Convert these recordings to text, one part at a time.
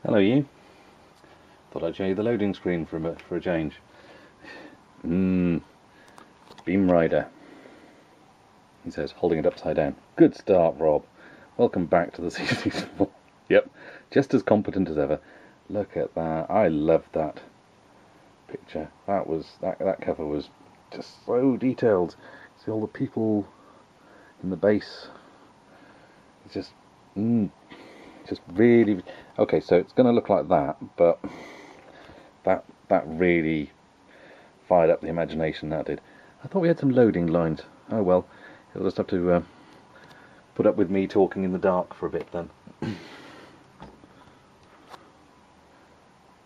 Hello you. Thought I'd show you the loading screen for a change. Beamrider. He says, holding it upside down. Good start, Rob. Welcome back to the C64. Yep, just as competent as ever. Look at that. I love that picture. That cover was just so detailed. See all the people in the base. It's just really okay. So it's going to look like that, but that really fired up the imagination. That did. I thought we had some loading lines. Oh well, you'll just have to put up with me talking in the dark for a bit then.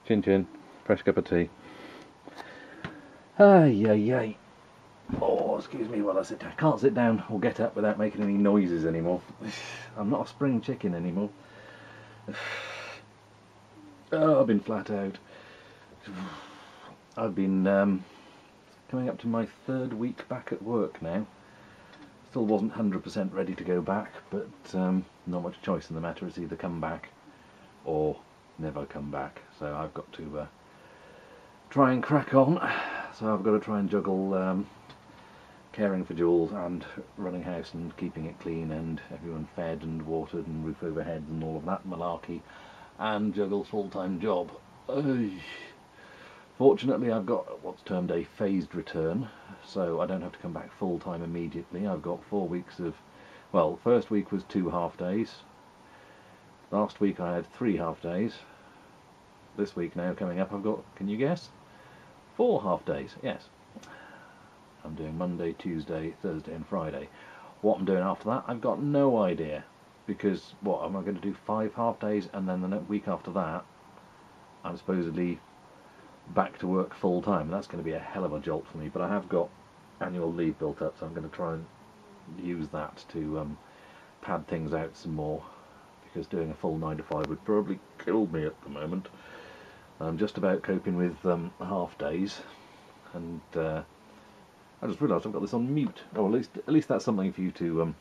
Chin chin, fresh cup of tea. Ay. Oh, excuse me while I sit down. I can't sit down or get up without making any noises anymore. I'm not a spring chicken anymore. Oh, I've been flat out. I've been coming up to my third week back at work now. Still wasn't 100% ready to go back, but not much choice in the matter. It's either come back or never come back. So I've got to try and crack on. So I've got to try and juggle caring for Jules and running house and keeping it clean and everyone fed and watered and roof over heads and all of that malarkey, and juggle full-time job. Fortunately I've got what's termed a phased return, so I don't have to come back full-time immediately. I've got 4 weeks of, well, first week was 2 half days, last week I had 3 half days, this week now coming up I've got, can you guess? 4 half days, yes. I'm doing Monday, Tuesday, Thursday and Friday. What I'm doing after that, I've got no idea. Because, what, am I going to do 5 half days and then the week after that, I'm supposedly back to work full time. That's going to be a hell of a jolt for me, but I have got annual leave built up, so I'm going to try and use that to pad things out some more. Because doing a full 9 to 5 would probably kill me at the moment. I'm just about coping with half days, and I just realised I've got this on mute. Oh, at least that's something for you to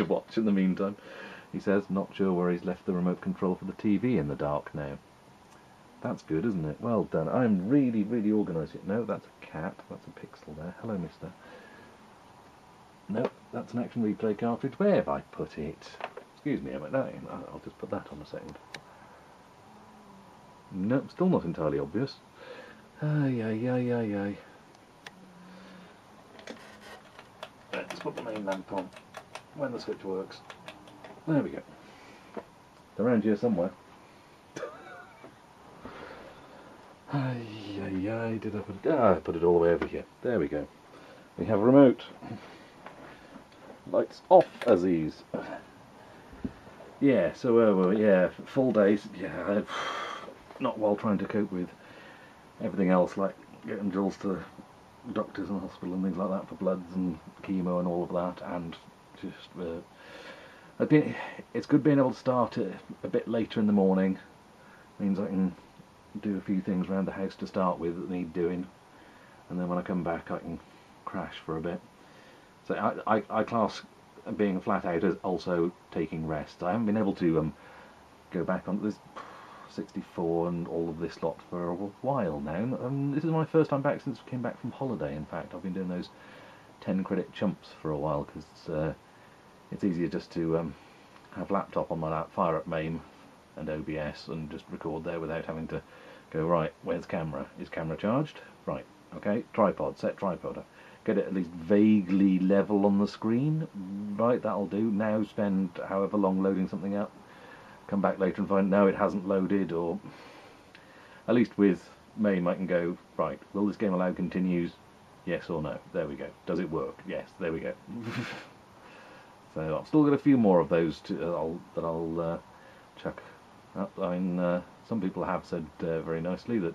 watch in the meantime. He says, not sure where he's left the remote control for the TV in the dark now. That's good, isn't it? Well done. I'm really, really organised it. No, that's a cat. That's a pixel there. Hello, mister. No, that's an action replay cartridge. Where have I put it? Excuse me, no, I'll just put that on a second. No, still not entirely obvious. Ay. Let's put the main lamp on when the switch works. There we go. It's around here somewhere. Ay, did I put it? I put it all the way over here. There we go. We have a remote. Lights off, Aziz. Yeah, so yeah, full days. Yeah, not while trying to cope with everything else, like getting Jules to doctors and hospital and things like that for bloods and chemo and all of that, and just it's good being able to start it a bit later in the morning. Means I can do a few things around the house to start with that need doing, and then when I come back I can crash for a bit. So I class being flat out as also taking rest. I haven't been able to go back on this 64 and all of this lot for a while now. This is my first time back since I came back from holiday. In fact, I've been doing those 10 credit chumps for a while because it's easier just to have laptop on my lap, fire up MAME and OBS and just record there without having to go, right, where's camera? Is camera charged? Right, okay, tripod, set tripod up. Get it at least vaguely level on the screen. Right, that'll do. Now spend however long loading something up. Come back later and find, no, it hasn't loaded, or at least with MAME I can go, right, will this game allow continues? Yes or no? There we go. Does it work? Yes, there we go. So I've still got a few more of those that I'll chuck up. I mean, some people have said very nicely that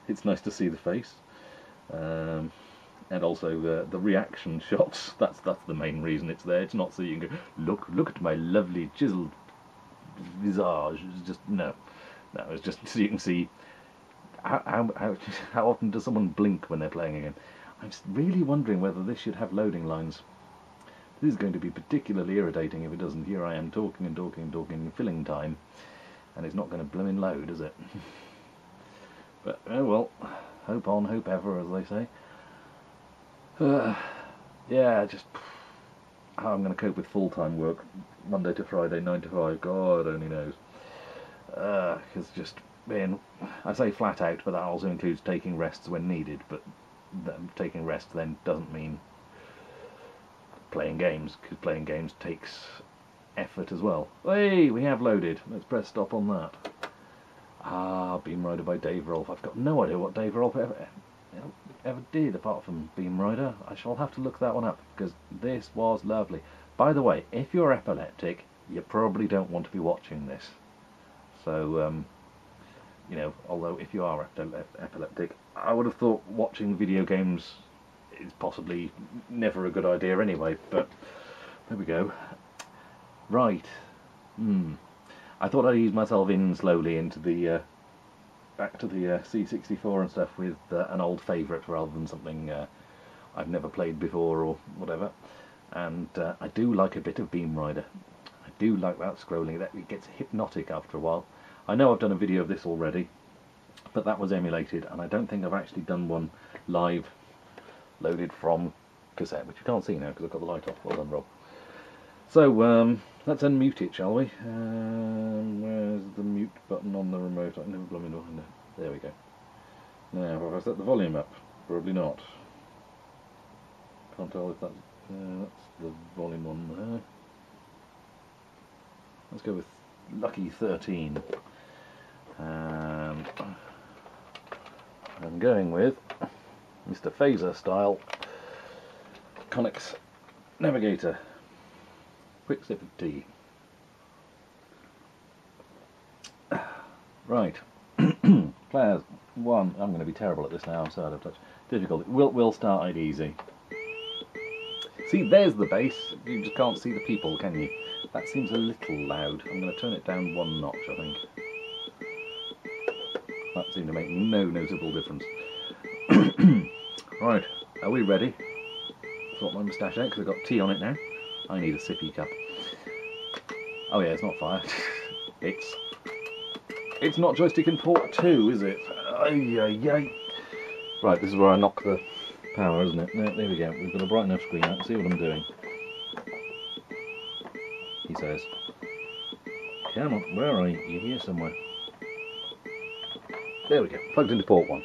it's nice to see the face, and also the reaction shots. That's the main reason it's there. It's not so you can go, look at my lovely chiseled visage. It's just no, it's just so you can see how often does someone blink when they're playing again. I'm really wondering whether this should have loading lines. This is going to be particularly irritating if it doesn't. Here I am talking and filling time, and it's not going to blooming load, is it? But oh well, hope on, hope ever, as they say. Yeah, just how I'm going to cope with full-time work, Monday to Friday, 9 to 5, God only knows. Because just being, I say flat out, but that also includes taking rests when needed, but taking rest then doesn't mean playing games, because playing games takes effort as well. Hey, we have loaded. Let's press stop on that. Ah, Beamrider by Dave Rolfe. I've got no idea what Dave Rolfe ever did apart from Beamrider. I shall have to look that one up, because this was lovely. By the way, if you're epileptic, you probably don't want to be watching this. So, you know, although if you are epileptic, I would have thought watching video games is possibly never a good idea anyway, but there we go. Right. I thought I'd ease myself in slowly into the back to the C64 and stuff with an old favourite rather than something I've never played before or whatever. And I do like a bit of Beamrider. I do like that scrolling. It gets hypnotic after a while. I know I've done a video of this already, but that was emulated, and I don't think I've actually done one live loaded from cassette, which you can't see now because I've got the light off. Well done, Rob. So let's unmute it, shall we? Where's the mute button on the remote? I never blooming behind it. There we go. Now, have I set the volume up? Probably not. Can't tell if that's the volume one there. Let's go with lucky 13. And I'm going with Mr. Phaser style Konix Navigator. Quick sip of tea. Right. Players 1. I'm going to be terrible at this now. I'm so out of touch. Difficult. We'll start it easy. See, there's the bass. You just can't see the people, can you? That seems a little loud. I'm going to turn it down 1 notch, I think. That seemed to make no noticeable difference. Right, are we ready? Sort my moustache out because I've got tea on it now. I need a sippy cup. Oh yeah, it's not fire. It's not joystick and port 2, is it? Ay, ay, ay. Right, this is where I knock the power, isn't it? No, there we go. We've got a bright enough screen out. See what I'm doing. He says. Come on, where are you? You're here somewhere. There we go. Plugged into port 1.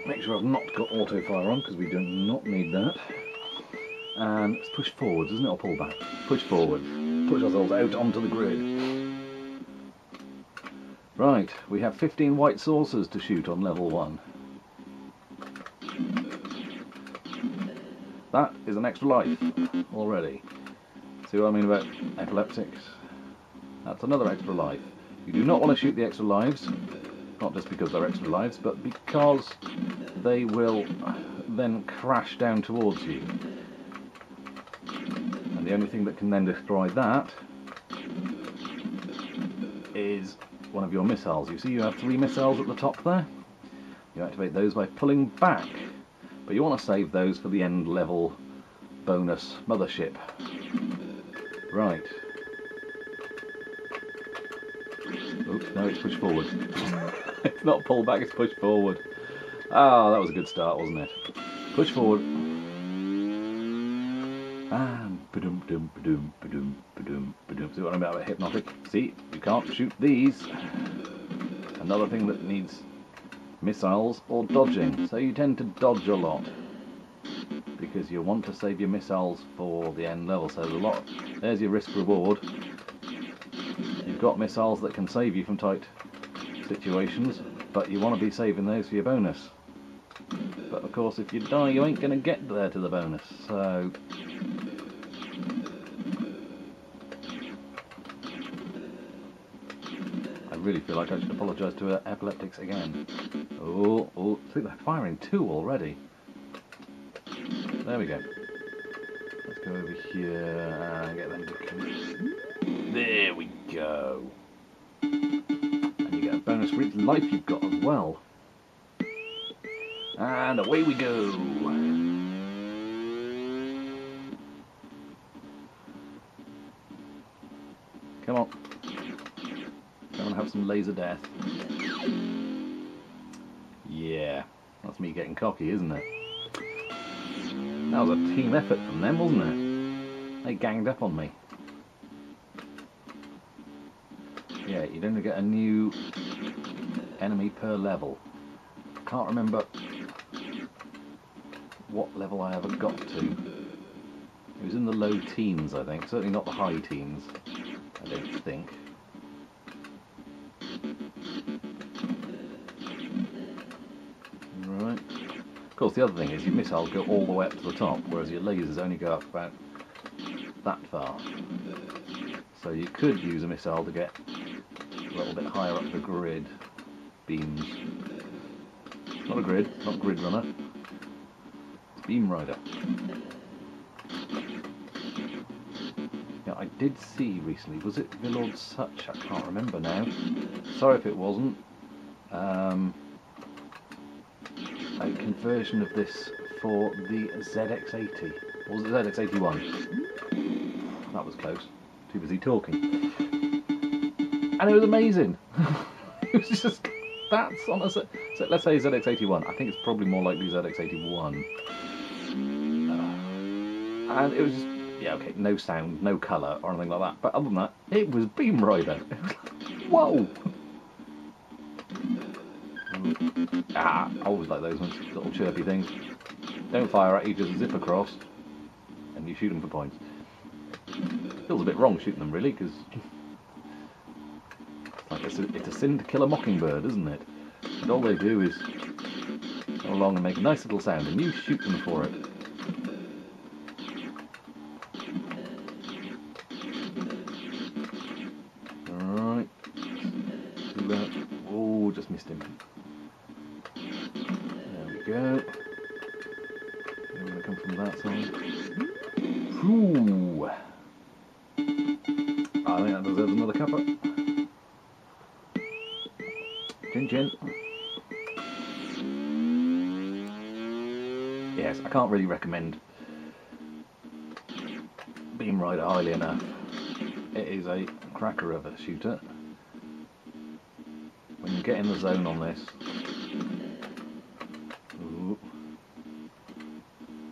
Make sure I've not got auto fire on because we do not need that. And let's push forwards, isn't it? Or pull back. Push forward. Push ourselves out onto the grid. Right, we have 15 white saucers to shoot on level 1. That is an extra life already. See what I mean about epileptics? That's another extra life. You do not want to shoot the extra lives, not just because they're extra lives, but because they will then crash down towards you. And the only thing that can then destroy that is one of your missiles. You see you have 3 missiles at the top there? You activate those by pulling back. But you want to save those for the end level bonus mothership. Right. Oops, no, it's push forward. It's not pull back, it's push forward. Ah, that was a good start, wasn't it? Push forward. And ba-dum, ba-dum, ba-dum, ba-dum, ba-dum, ba-dum. See what I'm about hypnotic? See, you can't shoot these. Another thing that needs missiles or dodging. So you tend to dodge a lot because you want to save your missiles for the end level. So there's a lot. There's your risk reward. You've got missiles that can save you from tight situations, but you want to be saving those for your bonus. But of course, if you die, you ain't going to get there to the bonus. So I really feel like I should apologise to epileptics again. Oh, I think they're firing 2 already. There we go. Let's go over here and get them to come. There we go. And you get a bonus for each life you've got as well. And away we go. Come on. laser death. Yeah, that's me getting cocky, isn't it? That was a team effort from them, wasn't it? They ganged up on me. Yeah, you'd only get a new enemy per level. Can't remember what level I ever got to. It was in the low teens, I think. Certainly not the high teens, I don't think. Right. Of course, the other thing is your missiles go all the way up to the top, whereas your lasers only go up about that far. So you could use a missile to get a little bit higher up the grid beams. Not a grid, not Grid Runner. It's Beamrider. Yeah, I did see recently, was it Villordsutch? I can't remember now. Sorry if it wasn't. A conversion of this for the ZX80. Or was it ZX81? That was close. Too busy talking. And it was amazing. It was just, that's on a, so let's say ZX81. I think it's probably more likely ZX81. And it was just, yeah, okay, no sound, no colour or anything like that. But other than that, it was Beamrider. Whoa! I always like those ones, little chirpy things. Don't fire at you, just zip across, and you shoot them for points. Feels a bit wrong shooting them, really, because it's a sin to kill a mockingbird, isn't it? And all they do is go along and make a nice little sound, and you shoot them for it. Alright. Oh, just missed him. There we go. We're going to come from that side. Ooh. I think that deserves another cuppa. Chin chin. Yes, I can't really recommend Beamrider highly enough. It is a cracker of a shooter. When you get in the zone on this, ooh,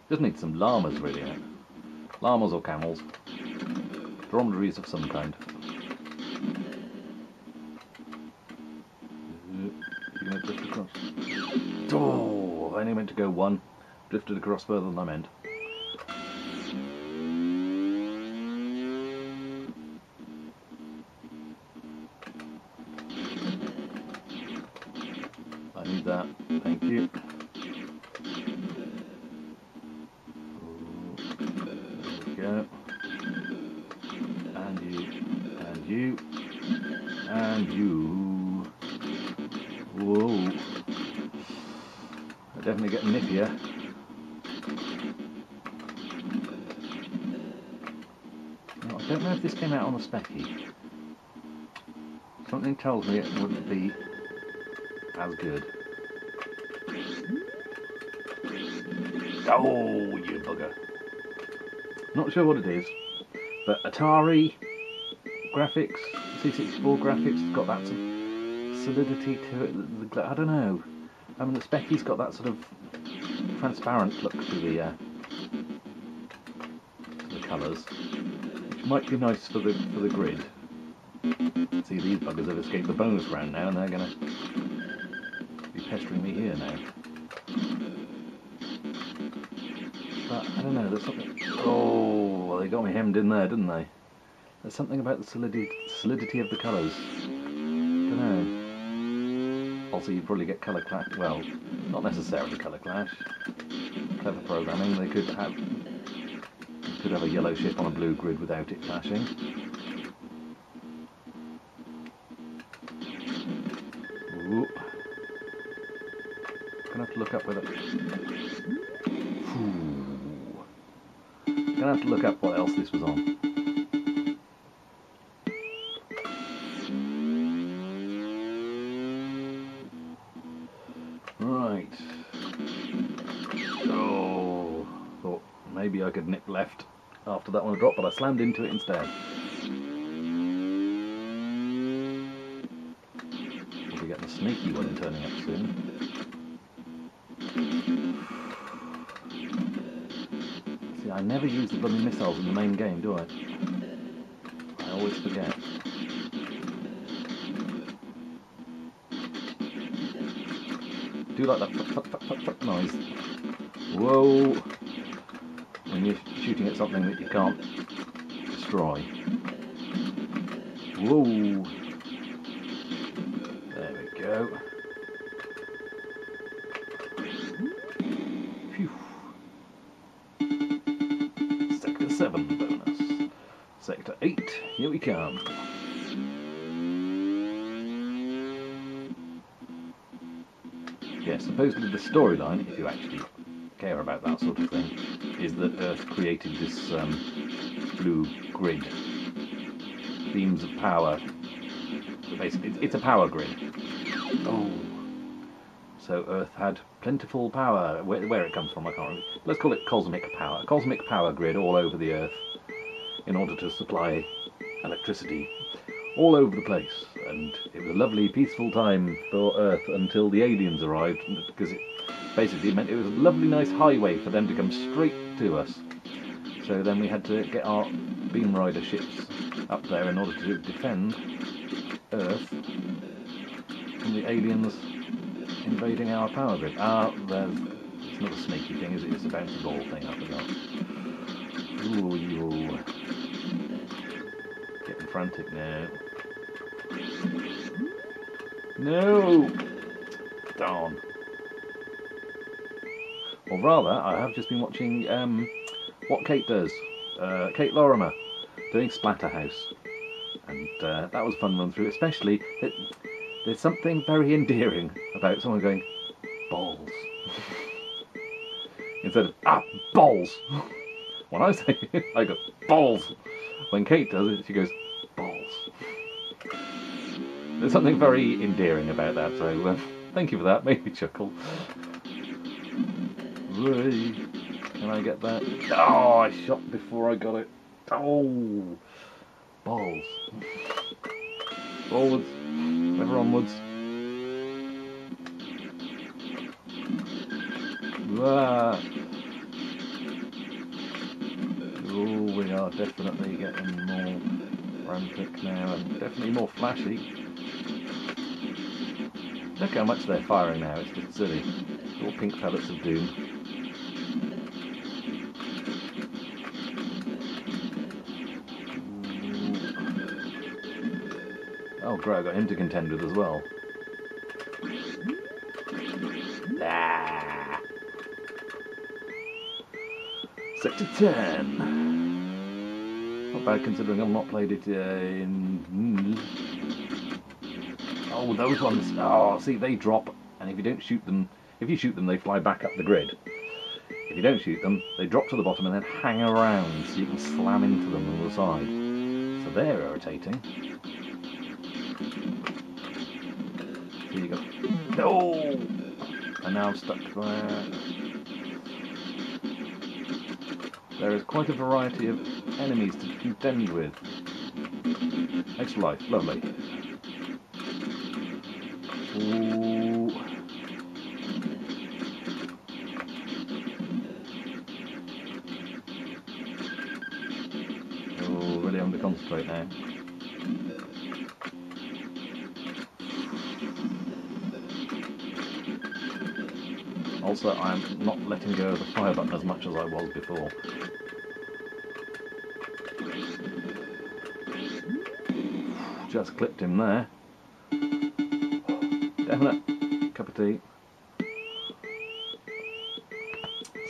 just need some llamas really in it. Llamas or camels. Dromedaries of some kind. You're going to drift across. Oh, I only meant to go one. Drifted across further than I meant. I need that. Thank you. There we go. And you. And you. And you. Whoa. They're definitely getting nippier. I don't know if this came out on a specky. Something tells me it wouldn't be as good. Oh, you bugger. Not sure what it is, but Atari graphics, C64 graphics, has got that sort of solidity to it. I don't know. I mean, the specky's got that sort of transparent look to the colours, which might be nice for the grid. See, these buggers have escaped the bonus round now, and they're going to be pestering me here now. But I don't know. There's something. Oh, well, they got me hemmed in there, didn't they? There's something about the solidity of the colours. Don't know. Also, you'd probably get colour clash. Well, not necessarily colour clash. Clever programming. They could have a yellow ship on a blue grid without it clashing. Ooh. Gonna have to look up whether. Gonna have to look up what else this was on. Right. Oh, thought maybe I could nip left after that one dropped, but I slammed into it instead. sneaky one turning up soon. See, I never use the bloody missiles in the main game, do I? I always forget. Do like that fuck noise. Whoa! When you're shooting at something that you can't destroy. Whoa! There we go. Phew. Sector 7 bonus. Sector 8, here we come. Yeah, supposedly the storyline, if you actually care about that sort of thing, is that Earth created this blue grid. Beams of power. Basically, it's a power grid. Oh. So Earth had plentiful power. Where it comes from, I can't remember. Let's call it cosmic power. Cosmic power grid all over the Earth in order to supply electricity all over the place. And it was a lovely, peaceful time for Earth until the aliens arrived, because it basically meant it was a lovely, nice highway for them to come straight to us. So then we had to get our Beamrider ships up there in order to defend Earth from the aliens invading our power grid. It's not a sneaky thing, is it? It's a bouncy ball thing, I forgot. Ooh, getting frantic now. No! Darn. Or rather, I have just been watching what Kate does. Kate Lorimer doing Splatterhouse. And that was a fun run through, especially that there's something very endearing about someone going, balls. Instead of, balls. When I say it, I go, balls. When Kate does it, she goes, balls. There's something very endearing about that, so thank you for that, made me chuckle. Can I get that? Oh, I shot before I got it. Oh, balls. Forwards, never onwards. Ah. Oh, we are definitely getting more frantic now, and definitely more flashy. Look how much they're firing now, it's just silly. Little pink pellets of doom. Oh great, I got him to contend with as well. Ah. Sector 10. Not bad considering I've not played it in... Oh, those ones. Oh, see, they drop, and if you don't shoot them, if you shoot them, they fly back up the grid. If you don't shoot them, they drop to the bottom and then hang around, so you can slam into them on the side. So they're irritating. Here you go. No! And now I'm stuck there. There is quite a variety of enemies to contend with. Extra life, lovely. Ooh. Oh, really having to concentrate now. Also, I'm not letting go of the fire button as much as I was before. Just clipped him there. Definite cup of tea.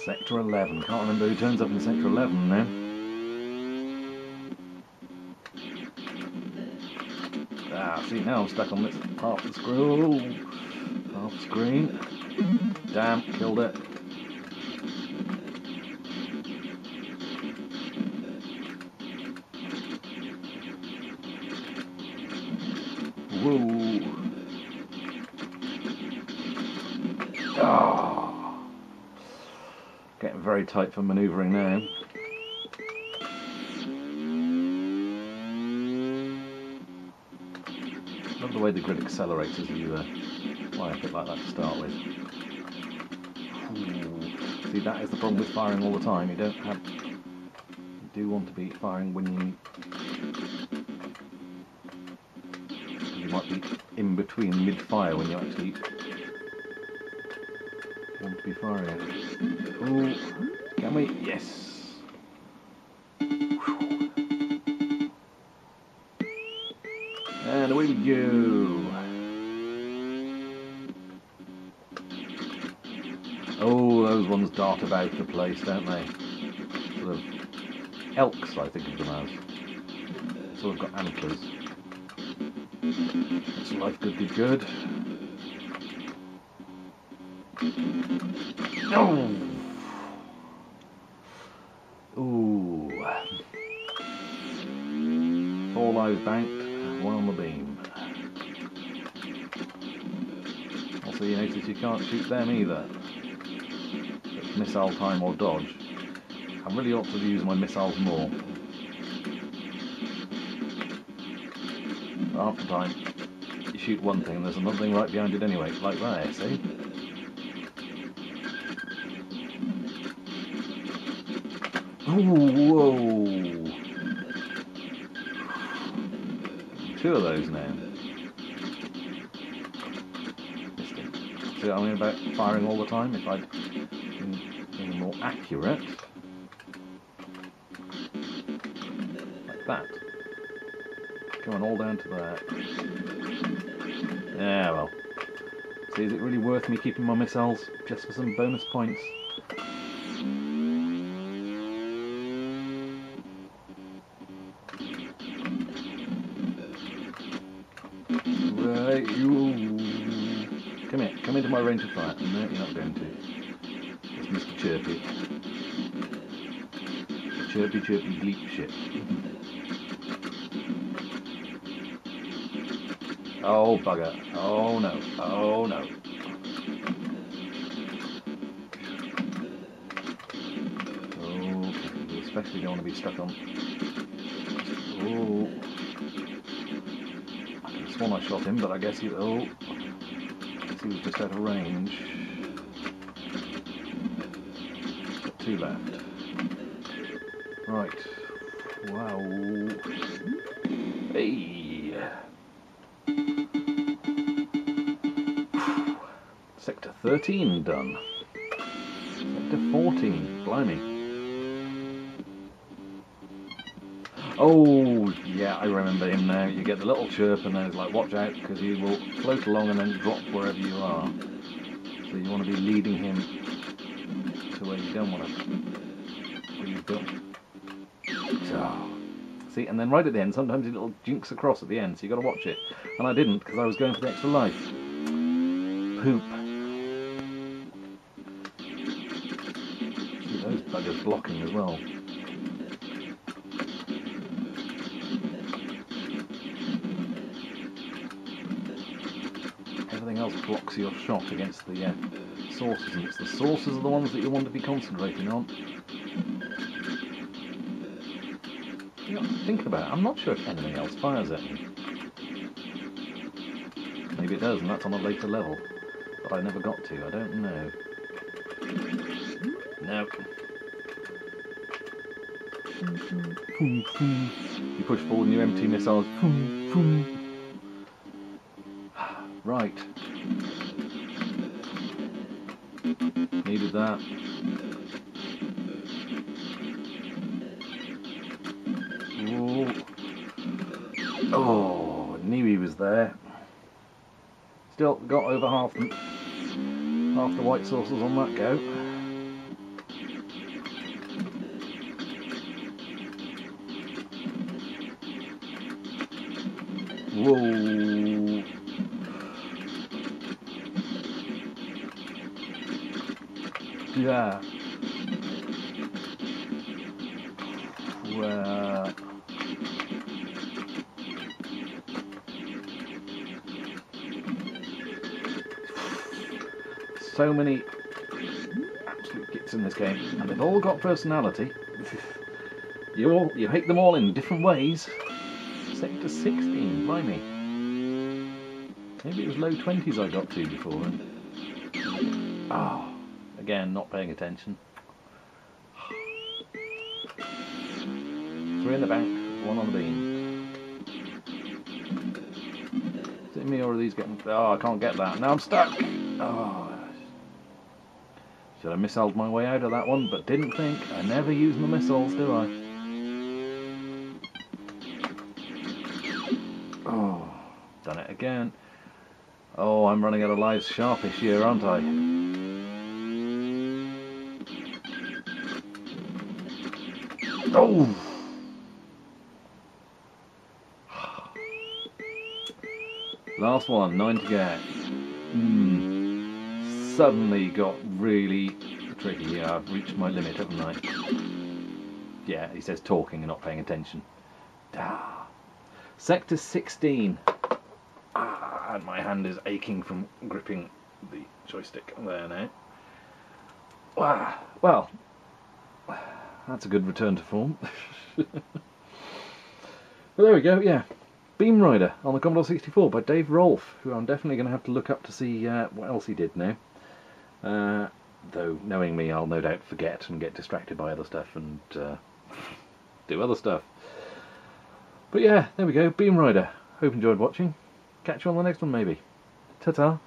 Sector 11. Can't remember who turns up in Sector 11 now. Ah, see, now I'm stuck on this half the screen. Half the screen. Damn, killed it. Whoa. Oh. Getting very tight for manoeuvring now. the way the grid accelerates as you line up it like that to start with. Ooh. See, that is the problem with firing all the time. You do want to be firing when you might be in between mid-fire when you actually want to be firing. Ooh, can we? Yes! And away we go! Oh, those ones dart about the place, don't they? Sort of elks, I think of them as. Sort of got antlers. That's life good, good. Oh! Ooh. 4 lives banked, 1 on the beam. Also, you notice you can't shoot them either. It's missile time or dodge. I really ought to use my missiles more. But half the time, you shoot one thing and there's another thing right behind it anyway, like there, see? Ooh, whoa! 2 of those now. Missed it. See what I mean about firing all the time? If I'd been more accurate. Like that. Going all down to there. Yeah, well. See, is it really worth me keeping my missiles just for some bonus points? Come into my range of fire. No, you're not going to. It's Mr. Chirpy. The chirpy bleep shit. Oh bugger. Oh no. Oh no. Oh, you especially don't want to be stuck on. Oh. I could have sworn I shot him, but I guess he. Oh. He was just out of range. Got 2 left. Right. Wow. Hey. Sector 13 done. Sector 14. Blimey. Oh, yeah, I remember him now. You get the little chirp and then it's like, watch out, because he will float along and then drop wherever you are. So you want to be leading him to where you don't want to. Where you've got. So, see, and then right at the end, sometimes it little jinks across at the end, so you've got to watch it. And I didn't, because I was going for the extra life. Poop. See, those buggers blocking as well. Everything else blocks your shot against the sources, and it's the sources are the ones that you want to be concentrating on. You got to think about it. I'm not sure if anything else fires at me. Maybe it does, and that's on a later level. But I never got to. I don't know. Nope. You push forward and you empty missiles. Right. Needed that. Ooh. Oh, knew he was there. Still got over half the white saucers on that go. Whoa. Yeah. Well. So many absolute gits in this game, and they've all got personality. You hate them all in different ways. Sector 16, blimey. Maybe it was low 20s I got to before then. Oh, again, not paying attention. 3 in the bank, 1 on the beam. Is it me or are these getting... Oh, I can't get that. Now I'm stuck. Oh. Should have missiled my way out of that one, but didn't think. I never use my missiles, do I? Oh, done it again. Oh, I'm running out of lives sharpish here, aren't I? Oh! Last one, 9 to get. Suddenly got really tricky here. I've reached my limit, haven't I? Yeah, he says talking and not paying attention. Sector 16. And my hand is aching from gripping the joystick there now. Well, that's a good return to form. Well, there we go, yeah. Beamrider on the Commodore 64 by Dave Rolfe, who I'm definitely going to have to look up to see what else he did now. Though, knowing me, I'll no doubt forget and get distracted by other stuff and do other stuff. But yeah, there we go, Beamrider. Hope you enjoyed watching. Catch you on the next one, maybe. Ta-ta.